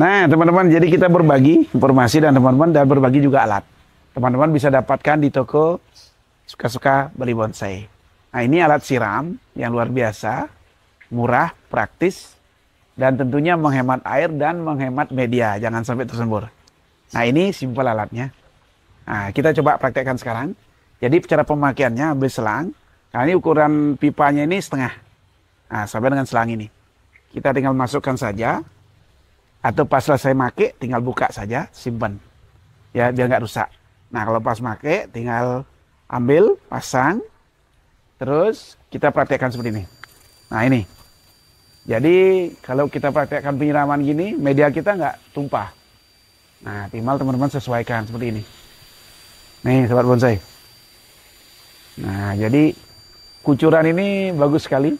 Nah, teman-teman, jadi kita berbagi informasi dan teman-teman dan berbagi juga alat. Teman-teman bisa dapatkan di toko Suka-Suka Bali Bonsai. Nah, ini alat siram yang luar biasa, murah, praktis, dan tentunya menghemat air dan menghemat media. Jangan sampai tersembur. Nah, ini simpel alatnya. Nah, kita coba praktekkan sekarang. Jadi cara pemakaiannya ambil selang. Nah, ini ukuran pipanya ini setengah. Nah, sampai dengan selang ini. Kita tinggal masukkan saja. Atau pas selesai make, tinggal buka saja, simpan. Ya, biar nggak rusak. Nah, kalau pas make, tinggal ambil, pasang. Terus kita praktekkan seperti ini. Nah, ini. Jadi, kalau kita praktekkan penyiraman gini, media kita nggak tumpah. Nah, tinggal teman-teman sesuaikan seperti ini. Nih, sobat bonsai. Nah, jadi kucuran ini bagus sekali.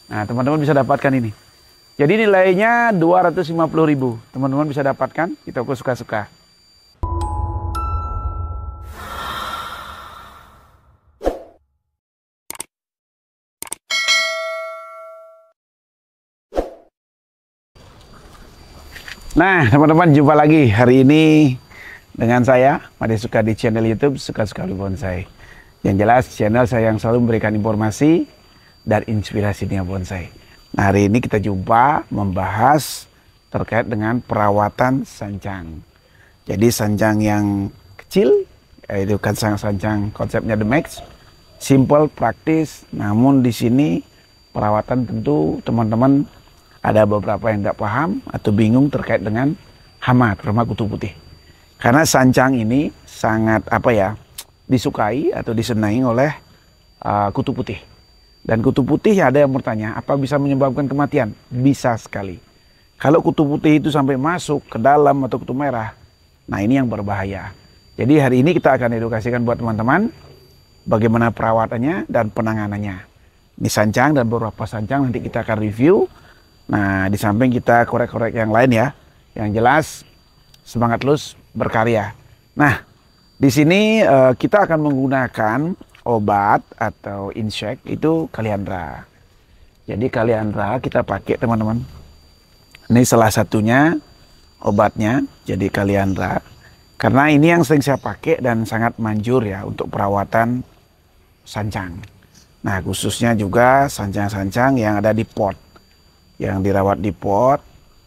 Nah, teman-teman bisa dapatkan ini. Jadi nilainya 250.000. Teman-teman bisa dapatkan di toko Suka-Suka. Nah, teman-teman, jumpa lagi hari ini dengan saya, Made Suka, di channel YouTube Suka-Suka Bali Bonsai. Yang jelas channel saya yang selalu memberikan informasi dan inspirasi dunia bonsai. Nah, hari ini kita jumpa membahas terkait dengan perawatan sancang. Jadi sancang yang kecil, yaitu kan sancang konsepnya The Max, simple, praktis. Namun di sini perawatan tentu teman-teman ada beberapa yang tidak paham atau bingung terkait dengan hama, terutama kutu putih. Karena sancang ini sangat disukai atau disenangi oleh kutu putih. Dan kutu putih ada yang bertanya, apa bisa menyebabkan kematian? Bisa sekali. Kalau kutu putih itu sampai masuk ke dalam atau kutu merah, nah ini yang berbahaya. Jadi hari ini kita akan edukasikan buat teman-teman bagaimana perawatannya dan penanganannya. Ini sancang dan beberapa sancang nanti kita akan review. Nah, di samping kita korek-korek yang lain ya. Yang jelas semangat terus berkarya. Nah, di sini kita akan menggunakan obat atau insect itu Kaliandra. Jadi Kaliandra kita pakai teman-teman. Ini salah satunya obatnya. Jadi Kaliandra. Karena ini yang sering saya pakai dan sangat manjur ya untuk perawatan sancang. Nah, khususnya juga sancang-sancang yang ada di pot. Yang dirawat di pot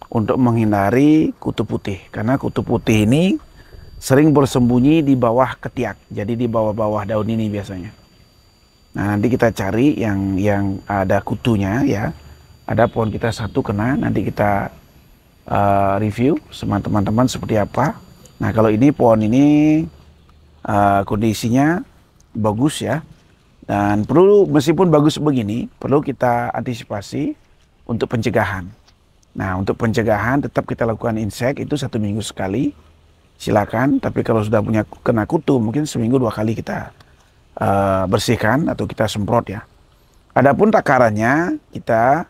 untuk menghindari kutu putih. Karena kutu putih ini sering bersembunyi di bawah ketiak, jadi di bawah-bawah daun ini biasanya. Nah, nanti kita cari yang ada kutunya ya. Ada pohon kita satu kena, nanti kita review sama teman-teman seperti apa. Nah, kalau ini pohon ini kondisinya bagus ya. Dan perlu, meskipun bagus begini, perlu kita antisipasi untuk pencegahan. Nah, untuk pencegahan tetap kita lakukan insek itu 1 minggu sekali. Silakan, tapi kalau sudah punya kena kutu mungkin seminggu 2 kali kita bersihkan atau kita semprot ya. Adapun takarannya kita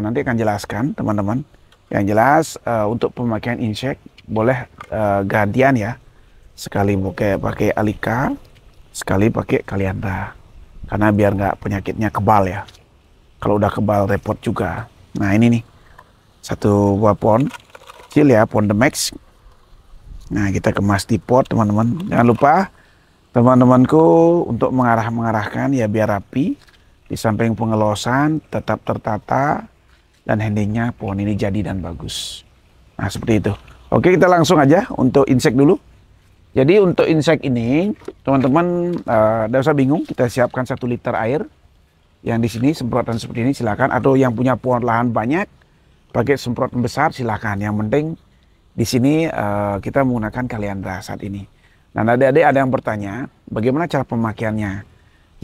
nanti akan jelaskan teman-teman. Yang jelas untuk pemakaian insek boleh gantian ya. Sekali pakai Alika, sekali pakai Kaliandra. Karena biar nggak penyakitnya kebal ya. Kalau udah kebal repot juga. Nah, ini nih satu buah pohon kecil ya, pohon The Max. Nah, kita kemas di pot teman-teman. Jangan lupa teman-temanku untuk mengarahkan ya biar rapi. Di samping pengelosan tetap tertata dan handlingnya pohon ini jadi dan bagus. Nah, seperti itu. Oke, kita langsung aja untuk insek dulu. Jadi untuk insek ini teman-teman tidak usah bingung. Kita siapkan 1 liter air. Yang di sini semprotan seperti ini silakan. Atau yang punya pohon lahan banyak pakai semprotan besar silakan. Yang penting di sini kita menggunakan Kaliandra saat ini. Nah, adik-adik ada yang bertanya, bagaimana cara pemakaiannya?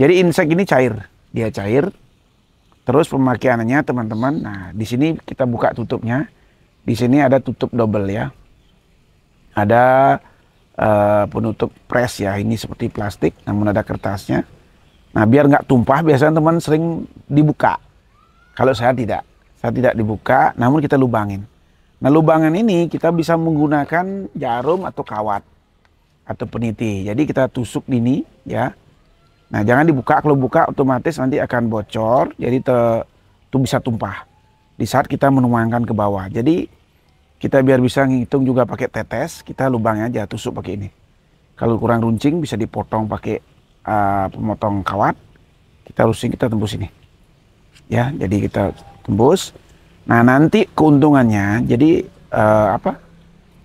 Jadi insek ini cair, dia cair. Terus pemakaiannya teman-teman, nah di sini kita buka tutupnya. Di sini ada tutup double ya. Ada penutup press ya, ini seperti plastik, namun ada kertasnya. Nah, biar nggak tumpah, biasanya teman sering dibuka. Kalau saya tidak dibuka, namun kita lubangin. Nah, lubangan ini kita bisa menggunakan jarum atau kawat atau peniti. Jadi kita tusuk ini ya. Nah, jangan dibuka. Kalau buka otomatis nanti akan bocor. Jadi itu bisa tumpah di saat kita menuangkan ke bawah. Jadi Kita biar bisa ngitung juga pakai tetes, kita lubangnya aja tusuk pakai ini. Kalau kurang runcing bisa dipotong pakai pemotong kawat. Kita runcing, kita tembus ini. Ya, jadi kita tembus. Nah, nanti keuntungannya, jadi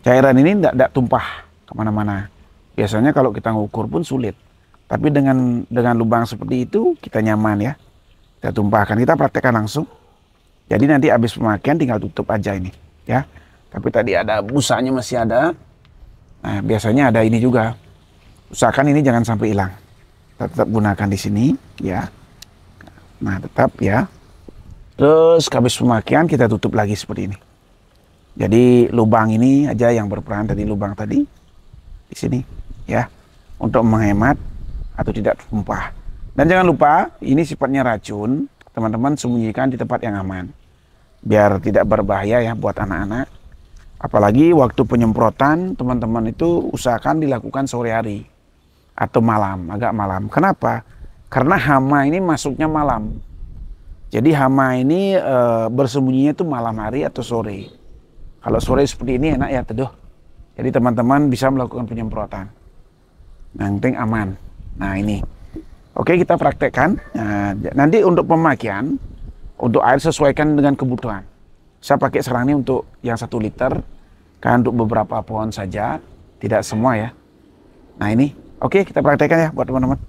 cairan ini tidak tumpah kemana-mana. Biasanya kalau kita ngukur pun sulit. Tapi dengan lubang seperti itu kita nyaman ya. Kita tumpahkan, kita praktekkan langsung. Jadi nanti habis pemakaian tinggal tutup aja ini, ya. Tapi tadi ada busanya masih ada. Nah, biasanya ada ini juga. Usahakan ini jangan sampai hilang. Kita tetap gunakan di sini, ya. Nah, tetap ya. Terus habis pemakaian kita tutup lagi seperti ini. Jadi lubang ini aja yang berperan, tadi lubang tadi di sini, ya, untuk menghemat atau tidak tumpah. Dan jangan lupa, ini sifatnya racun. Teman-teman sembunyikan di tempat yang aman, biar tidak berbahaya ya buat anak-anak. Apalagi waktu penyemprotan, teman-teman itu usahakan dilakukan sore hari atau malam, agak malam. Kenapa? Karena hama ini masuknya malam. Jadi hama ini bersembunyinya itu malam hari atau sore. Kalau sore seperti ini enak ya teduh. Jadi teman-teman bisa melakukan penyemprotan. Nah, yang penting aman. Nah, ini. Oke, kita praktekkan. Nah, nanti untuk pemakaian, untuk air sesuaikan dengan kebutuhan. Saya pakai sekarang ini untuk yang 1 liter, kan untuk beberapa pohon saja, tidak semua ya. Nah ini, oke kita praktekkan ya buat teman-teman.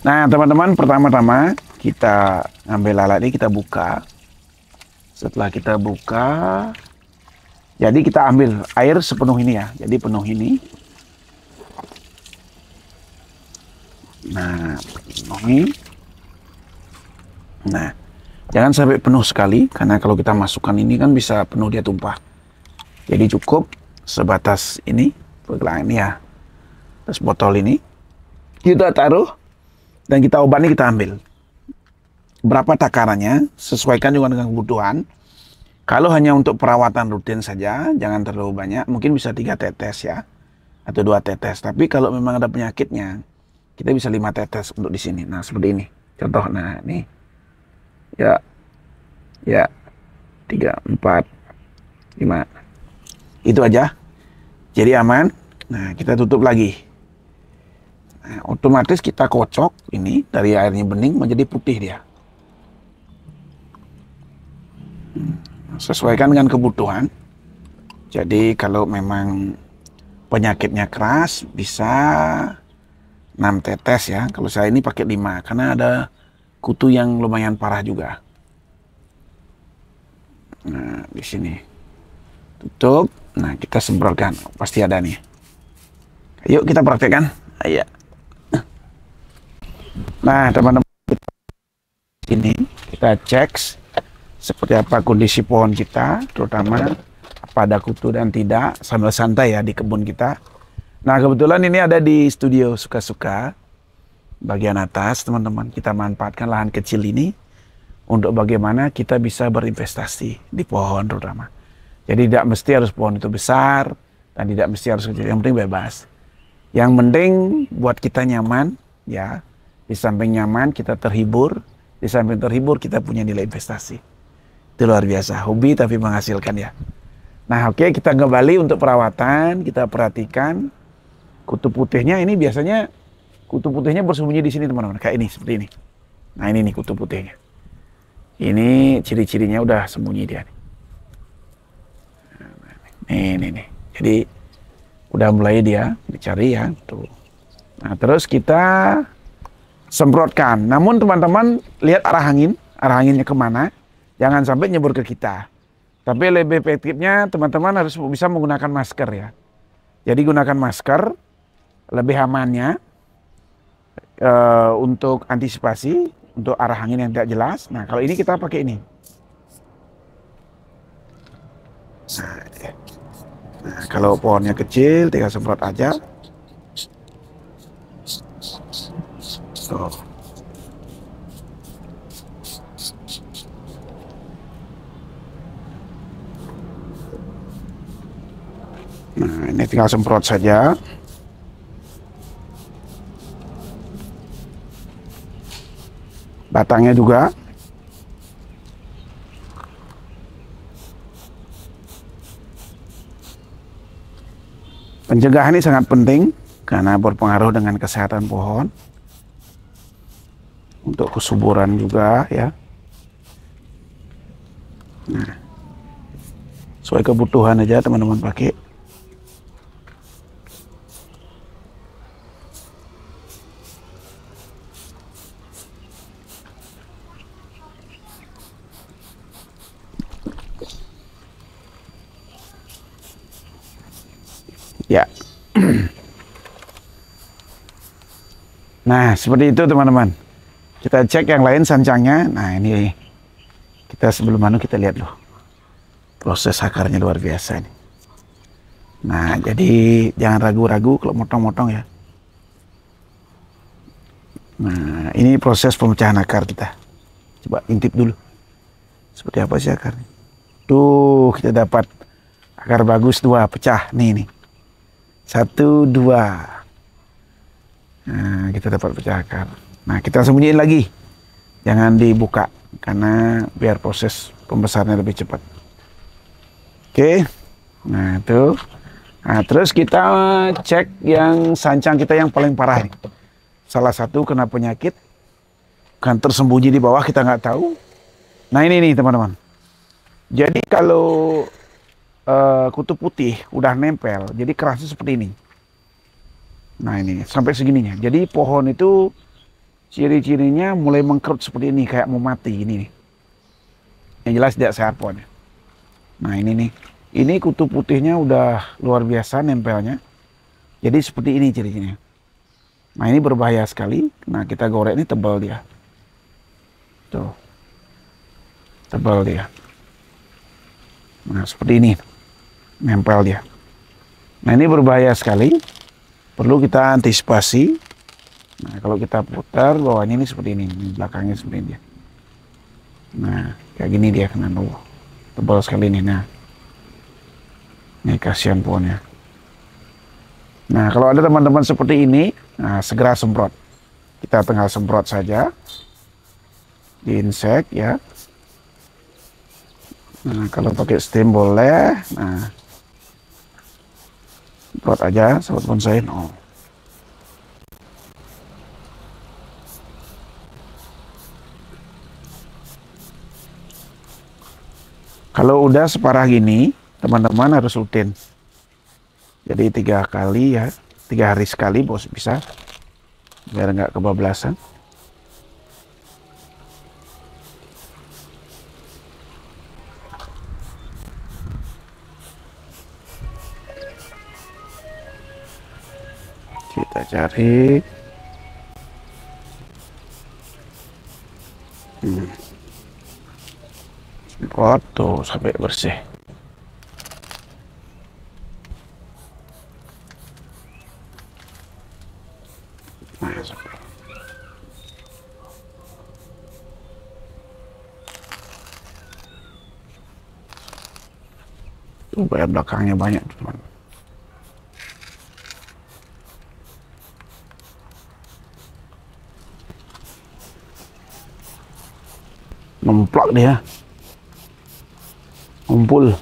Nah teman-teman, pertama-tama kita ambil alat ini, kita buka. Setelah kita buka, jadi kita ambil air sepenuh ini ya, jadi penuh ini. Nah, penuhi. Nah, jangan sampai penuh sekali, karena kalau kita masukkan ini kan bisa penuh, dia tumpah. Jadi cukup sebatas ini, ini ya. Terus botol ini kita taruh dan kita obat ini kita ambil. Berapa takarannya, sesuaikan juga dengan kebutuhan. Kalau hanya untuk perawatan rutin saja, jangan terlalu banyak, mungkin bisa 3 tetes ya, atau 2 tetes. Tapi kalau memang ada penyakitnya, kita bisa 5 tetes untuk di sini. Nah, seperti ini. Contoh, nah ini. Ya. 3, 4, 5. Itu aja. Jadi aman. Nah, kita tutup lagi. Nah, otomatis kita kocok ini dari airnya bening menjadi putih dia. Sesuaikan dengan kebutuhan. Jadi kalau memang penyakitnya keras bisa 6 tetes ya. Kalau saya ini pakai 5 karena ada kutu yang lumayan parah juga. Nah, di sini tutup. Nah, kita semprotkan. Pasti ada nih. Yuk kita praktekkan. Ayo. Nah, teman-teman, ini kita cek seperti apa kondisi pohon kita, terutama apa ada kutu dan tidak, sambil santai ya di kebun kita. Nah, kebetulan ini ada di studio Suka-Suka bagian atas, teman-teman. Kita manfaatkan lahan kecil ini untuk bagaimana kita bisa berinvestasi di pohon terutama. Jadi tidak mesti harus pohon itu besar dan tidak mesti harus kecil, yang penting bebas. Yang penting buat kita nyaman ya. Di samping nyaman kita terhibur, di samping terhibur kita punya nilai investasi. Itu luar biasa, hobi tapi menghasilkan ya. Nah, oke, kita kembali untuk perawatan, kita perhatikan kutu putihnya. Ini biasanya kutu putihnya bersembunyi di sini teman-teman, kayak ini, seperti ini. Nah, ini nih kutu putihnya. Ini ciri-cirinya udah sembunyi dia. Nih. Jadi udah mulai dia dicari ya, tuh. Nah, terus kita semprotkan. Namun teman-teman lihat arah anginnya kemana. Jangan sampai nyebur ke kita. Tapi lebih efektifnya teman-teman harus bisa menggunakan masker ya. Jadi gunakan masker, lebih amannya untuk antisipasi, untuk arah angin yang tidak jelas. Nah, kalau ini kita pakai ini. Nah, kalau pohonnya kecil, tinggal semprot aja. Tuh. Nah, ini tinggal semprot saja. Batangnya juga. Pencegahan ini sangat penting karena berpengaruh dengan kesehatan pohon, untuk kesuburan juga ya. Nah, sesuai kebutuhan aja teman-teman pakai. Ya. Nah, seperti itu teman-teman. Kita cek yang lain sancangnya. Nah, ini kita sebelum kita lihat loh. Proses akarnya luar biasa nih. Nah, jadi jangan ragu-ragu kalau motong-motong ya. Nah, ini proses pemecahan akar kita. Coba intip dulu. Seperti apa sih akarnya? Tuh, kita dapat akar bagus 2 pecah. Nih. 1, 2. Nah, kita dapat pecah akar. Nah, kita sembunyiin lagi. Jangan dibuka karena biar proses pembesarannya lebih cepat. Oke. Nah, itu. Nah, terus kita cek yang sancang kita yang paling parah nih. Salah satu kena penyakit kan tersembunyi di bawah, kita nggak tahu. Nah, ini nih teman-teman. Jadi kalau kutu putih udah nempel, jadi kerasnya seperti ini. Nah, ini sampai segininya. Jadi pohon itu ciri-cirinya mulai mengkerut seperti ini, kayak mau mati ini nih. Yang jelas tidak sehat pohonnya. Nah, ini nih. Ini kutu putihnya udah luar biasa nempelnya. Jadi seperti ini cirinya. Nah, ini berbahaya sekali. Nah, kita gorek ini tebal dia. Tuh. Tebal dia. Nah, seperti ini. Nempel dia. Nah, ini berbahaya sekali. Perlu kita antisipasi. Nah, kalau kita putar bawahnya ini seperti ini. Belakangnya seperti ini dia. Nah, kayak gini dia kena bawah. Tebal sekali nih. Nah, ini kasihan pohonnya. Nah, kalau ada teman-teman seperti ini, nah segera semprot. Kita tinggal semprot saja. Di insek ya. Nah, kalau pakai stem boleh. Nah, semprot aja, sobat bonsai. Oh. Kalau udah separah gini, teman-teman harus rutin. Jadi 3 kali ya, 3 hari sekali bos bisa, biar nggak kebablasan. Kita cari. Semprot tuh sampai bersih. Tuh bayar belakangnya banyak teman. Nemplak dia. Ngumpul.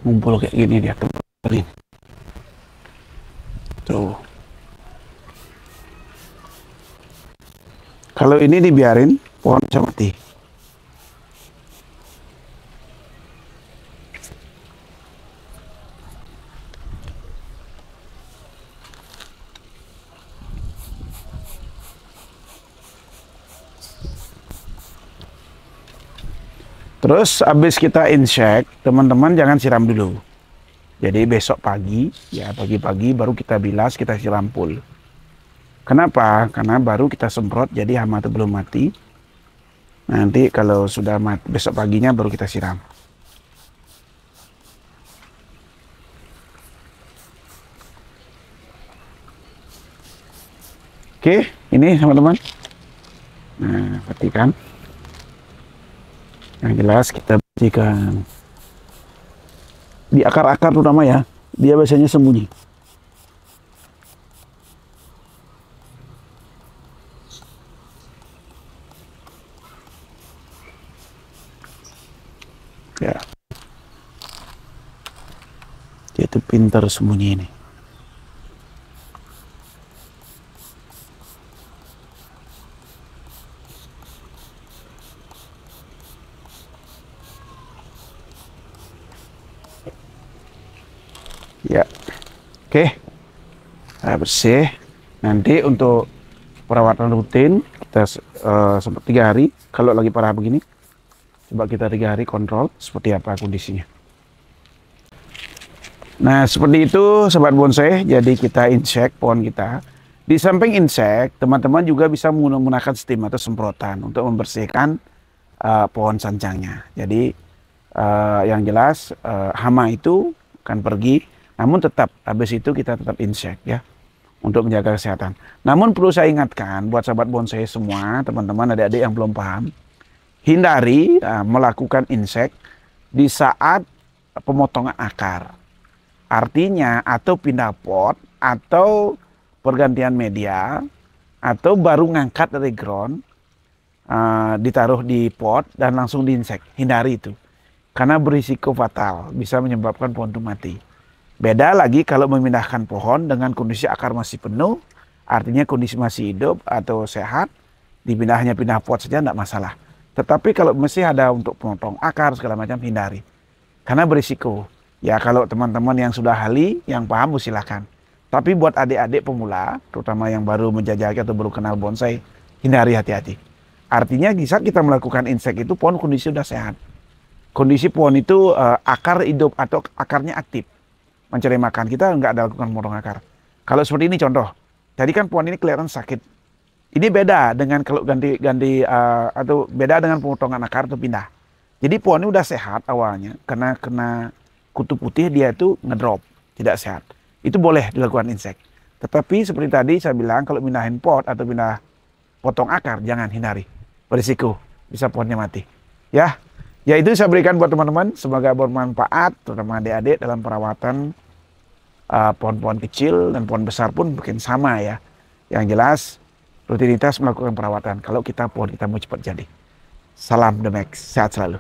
Ngumpul kayak gini dia tebelin. Tuh. Kalau ini dibiarin, pohon bisa mati. Terus habis kita insek, teman-teman jangan siram dulu. Jadi besok pagi, ya pagi-pagi baru kita bilas, kita siram full. Kenapa? Karena baru kita semprot, jadi hama itu belum mati. Nanti kalau sudah mati, besok paginya baru kita siram. Oke, ini teman-teman. Nah, perhatikan. Yang jelas kita bersihkan. Di akar-akar terutama ya, dia biasanya sembunyi. Ya. itu pinter sembunyi ini. Ya, oke, bersih. Nanti untuk perawatan rutin kita sempat 3 hari. Kalau lagi parah begini, coba kita 3 hari kontrol seperti apa kondisinya. Nah, seperti itu sobat bonsai. Jadi kita insek pohon kita. Di samping insek, teman-teman juga bisa menggunakan steam atau semprotan untuk membersihkan pohon sancangnya. Jadi yang jelas hama itu akan pergi, namun tetap habis itu kita tetap insek ya, untuk menjaga kesehatan. Namun perlu saya ingatkan buat sahabat bonsai semua, teman-teman adik-adik yang belum paham, hindari melakukan insek di saat pemotongan akar. Artinya atau pindah pot, atau pergantian media, atau baru ngangkat dari ground, ditaruh di pot dan langsung diinsek. Hindari itu, karena berisiko fatal, bisa menyebabkan pohon itu mati. Beda lagi kalau memindahkan pohon dengan kondisi akar masih penuh, artinya kondisi masih hidup atau sehat, dipindahnya pindah pot saja tidak masalah. Tetapi kalau masih ada untuk memotong akar segala macam, hindari. Karena berisiko. Ya kalau teman-teman yang sudah ahli, yang paham, silakan. Tapi buat adik-adik pemula, terutama yang baru menjajaki atau baru kenal bonsai, hindari, hati-hati. Artinya di saat kita melakukan insek itu, pohon kondisi sudah sehat. Kondisi pohon itu akar hidup atau akarnya aktif, mencari makan. Kita nggak ada lakukan memotong akar. Kalau seperti ini contoh, tadi kan pohon ini kelihatan sakit. Ini beda dengan kalau ganti atau beda dengan pemotongan akar atau pindah. Jadi pohon ini udah sehat awalnya, karena kena kutu putih dia itu ngedrop, tidak sehat. Itu boleh dilakukan insek. Tetapi seperti tadi saya bilang, kalau pindahin pot atau pindah potong akar, jangan, hindari. Berisiko, bisa pohonnya mati. Ya. Ya itu saya berikan buat teman-teman, semoga bermanfaat, terutama adik-adik dalam perawatan pohon-pohon kecil dan pohon besar pun mungkin sama ya. Yang jelas rutinitas melakukan perawatan kalau kita pohon kita mau cepat jadi. Salam The Max, sehat selalu.